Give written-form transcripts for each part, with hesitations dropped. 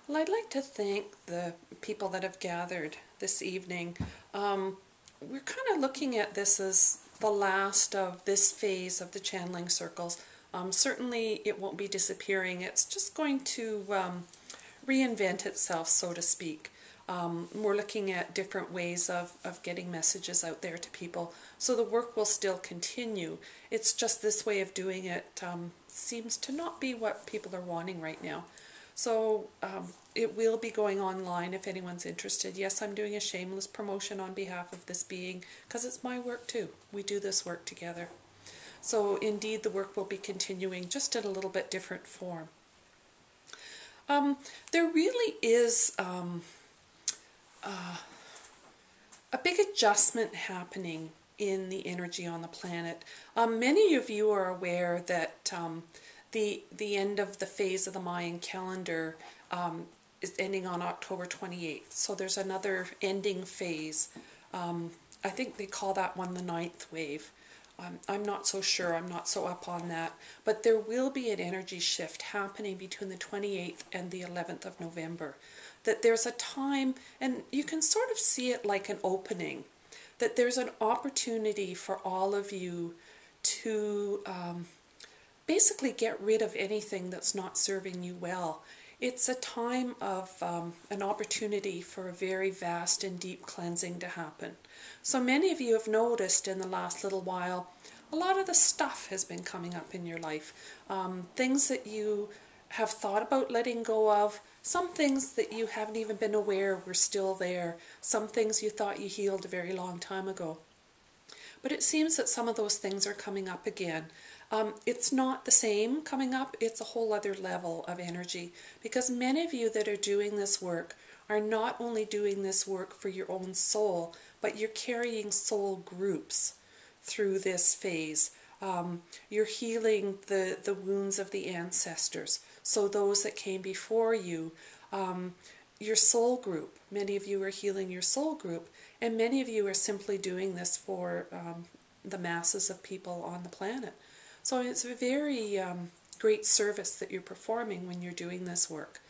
Well, I'd like to thank the people that have gathered this evening. We're kind of looking at this as the last of this phase of the channeling circles. Certainly it won't be disappearing. It's just going to reinvent itself, so to speak. We're looking at different ways of getting messages out there to people. So the work will still continue. It's just this way of doing it seems to not be what people are wanting right now. So it will be going online if anyone's interested. Yes, I'm doing a shameless promotion on behalf of this being because it's my work too. We do this work together. So indeed the work will be continuing just in a little bit different form. There really is a big adjustment happening in the energy on the planet. Many of you are aware that the end of the phase of the Mayan calendar is ending on October 28th. So there's another ending phase. I think they call that one the ninth wave. I'm not so sure, I'm not so up on that. But there will be an energy shift happening between the 28th and the 11th of November. That there's a time, and you can sort of see it like an opening, that there's an opportunity for all of you to basically get rid of anything that's not serving you well. It's a time of an opportunity for a very vast and deep cleansing to happen. So many of you have noticed in the last little while, a lot of the stuff has been coming up in your life. Things that you have thought about letting go of, some things that you haven't even been aware were still there, some things you thought you healed a very long time ago. But it seems that some of those things are coming up again. It's not the same coming up, it's a whole other level of energy, because many of you that are doing this work are not only doing this work for your own soul, but you're carrying soul groups through this phase. You're healing the wounds of the ancestors, so those that came before you, your soul group, many of you are healing your soul group, and many of you are simply doing this for the masses of people on the planet. So it's a very great service that you're performing when you're doing this work.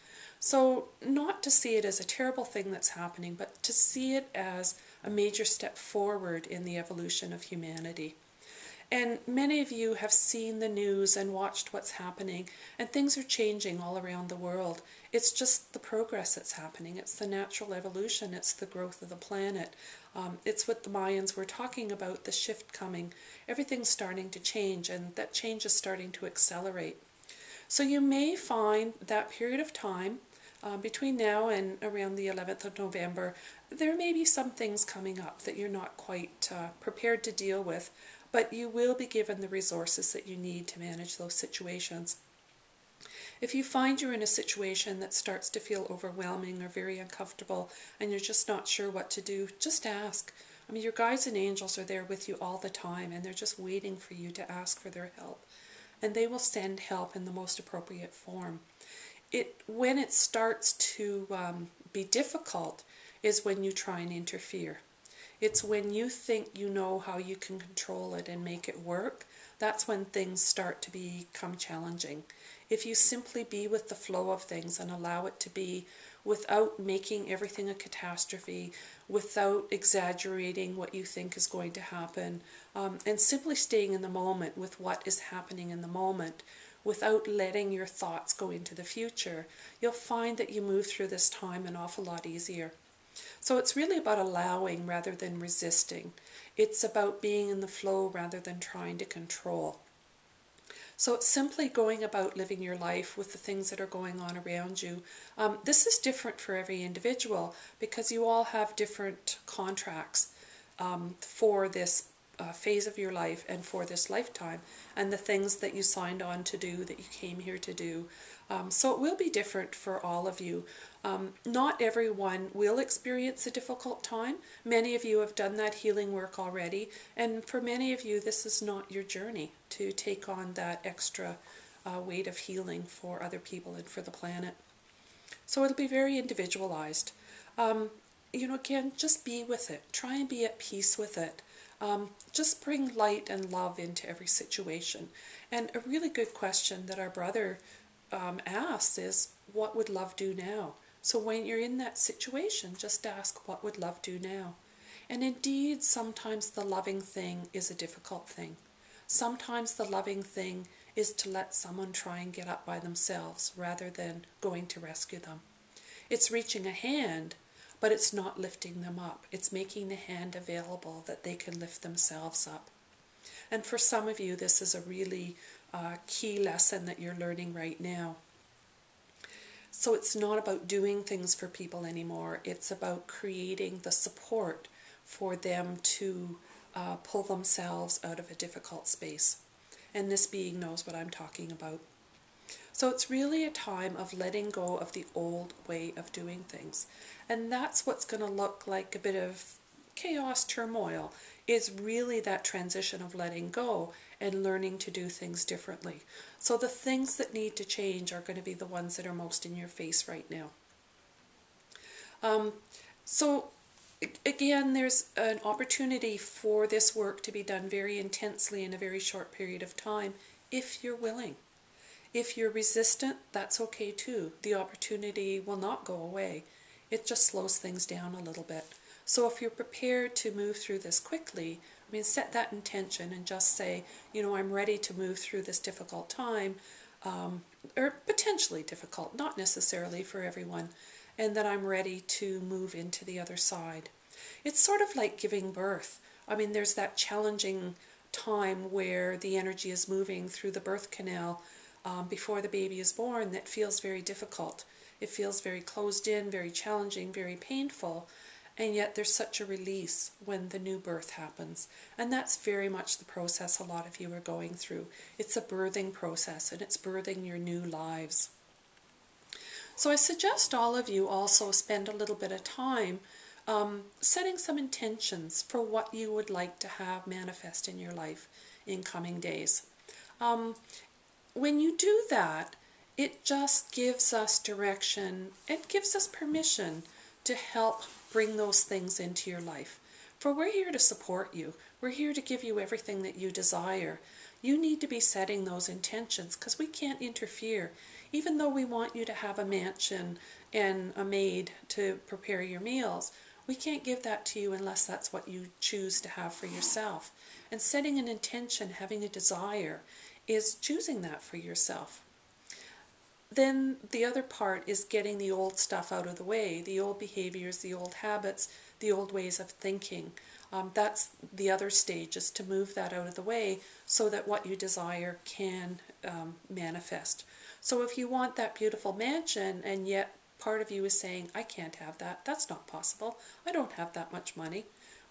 So not to see it as a terrible thing that's happening, but to see it as a major step forward in the evolution of humanity. And many of you have seen the news and watched what's happening, and things are changing all around the world. It's just the progress that's happening. It's the natural evolution. It's the growth of the planet. It's what the Mayans were talking about, the shift coming. Everything's starting to change, and that change is starting to accelerate. So you may find that period of time between now and around the 11th of November, there may be some things coming up that you're not quite prepared to deal with, but you will be given the resources that you need to manage those situations. If you find you're in a situation that starts to feel overwhelming or very uncomfortable and you're just not sure what to do, just ask. I mean, your guides and angels are there with you all the time, and they're just waiting for you to ask for their help. And they will send help in the most appropriate form. When it starts to be difficult is when you try and interfere. It's when you think you know how you can control it and make it work, that's when things start to become challenging. If you simply be with the flow of things and allow it to be without making everything a catastrophe, without exaggerating what you think is going to happen, and simply staying in the moment with what is happening in the moment, without letting your thoughts go into the future, you'll find that you move through this time an awful lot easier. So it's really about allowing rather than resisting. It's about being in the flow rather than trying to control. So it's simply going about living your life with the things that are going on around you. This is different for every individual because you all have different contracts for this phase of your life and for this lifetime, and the things that you signed on to do, that you came here to do. So it will be different for all of you. Not everyone will experience a difficult time. Many of you have done that healing work already, and for many of you this is not your journey to take on that extra weight of healing for other people and for the planet. So it'll be very individualized. Again, just be with it. Try and be at peace with it. Just bring light and love into every situation. And a really good question that our brother asks is, what would love do now? So when you're in that situation, just ask, what would love do now? And indeed, sometimes the loving thing is a difficult thing. Sometimes the loving thing is to let someone try and get up by themselves rather than going to rescue them. It's reaching a hand, but it's not lifting them up. It's making the hand available that they can lift themselves up. And for some of you, this is a really key lesson that you're learning right now. So it's not about doing things for people anymore. It's about creating the support for them to pull themselves out of a difficult space. And this being knows what I'm talking about. So it's really a time of letting go of the old way of doing things. And that's what's going to look like a bit of chaos, turmoil, is really that transition of letting go and learning to do things differently. So the things that need to change are going to be the ones that are most in your face right now. So again, there's an opportunity for this work to be done very intensely in a very short period of time, if you're willing. If you're resistant, that's okay too. The opportunity will not go away. It just slows things down a little bit. So if you're prepared to move through this quickly, set that intention and just say, I'm ready to move through this difficult time, or potentially difficult, not necessarily for everyone, and that I'm ready to move into the other side. It's sort of like giving birth. There's that challenging time where the energy is moving through the birth canal before the baby is born that feels very difficult. It feels very closed in, very challenging, very painful, and yet there's such a release when the new birth happens. And that's very much the process a lot of you are going through. It's a birthing process, and it's birthing your new lives. So I suggest all of you also spend a little bit of time setting some intentions for what you would like to have manifest in your life in coming days. When you do that, it just gives us direction. It gives us permission to help bring those things into your life. For we're here to support you. We're here to give you everything that you desire. You need to be setting those intentions because we can't interfere. Even though we want you to have a mansion and a maid to prepare your meals, we can't give that to you unless that's what you choose to have for yourself. And setting an intention, having a desire, is choosing that for yourself. Then the other part is getting the old stuff out of the way, the old behaviors, the old habits, the old ways of thinking. That's the other stage, is to move that out of the way so that what you desire can manifest. So if you want that beautiful mansion and yet part of you is saying, I can't have that, that's not possible, I don't have that much money,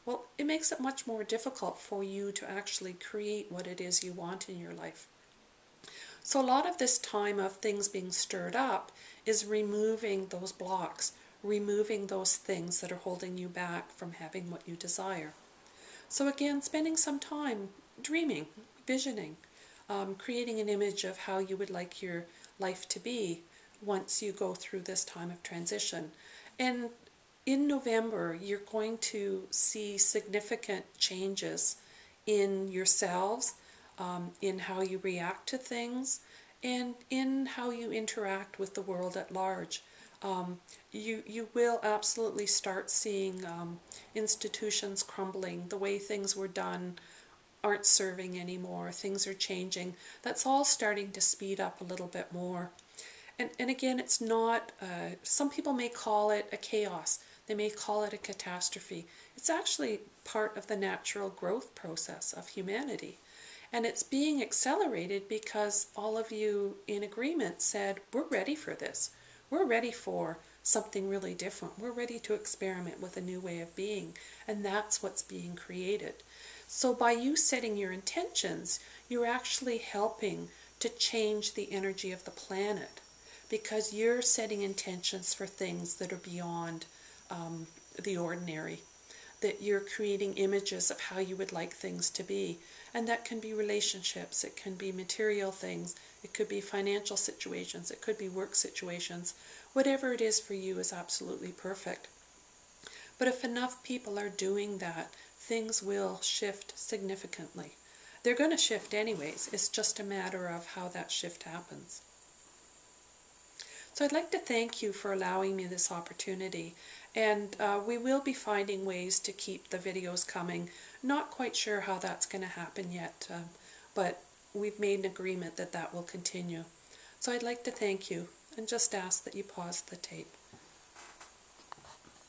well, it makes it much more difficult for you to actually create what it is you want in your life. So a lot of this time of things being stirred up is removing those blocks, removing those things that are holding you back from having what you desire. So again, spending some time dreaming, visioning, creating an image of how you would like your life to be once you go through this time of transition. And in November, you're going to see significant changes in yourselves, in how you react to things, and in how you interact with the world at large. You will absolutely start seeing institutions crumbling. The way things were done aren't serving anymore. Things are changing. That's all starting to speed up a little bit more. And again, it's not, some people may call it a chaos. They may call it a catastrophe. It's actually part of the natural growth process of humanity. And it's being accelerated because all of you in agreement said, we're ready for this. We're ready for something really different. We're ready to experiment with a new way of being. And that's what's being created. So by you setting your intentions, you're actually helping to change the energy of the planet, because you're setting intentions for things that are beyond the ordinary, that you're creating images of how you would like things to be. And that can be relationships, it can be material things, it could be financial situations, it could be work situations. Whatever it is for you is absolutely perfect. But if enough people are doing that, things will shift significantly. They're going to shift anyways. It's just a matter of how that shift happens. So I'd like to thank you for allowing me this opportunity, and we will be finding ways to keep the videos coming. Not quite sure how that's going to happen yet, but we've made an agreement that that will continue. So I'd like to thank you and just ask that you pause the tape.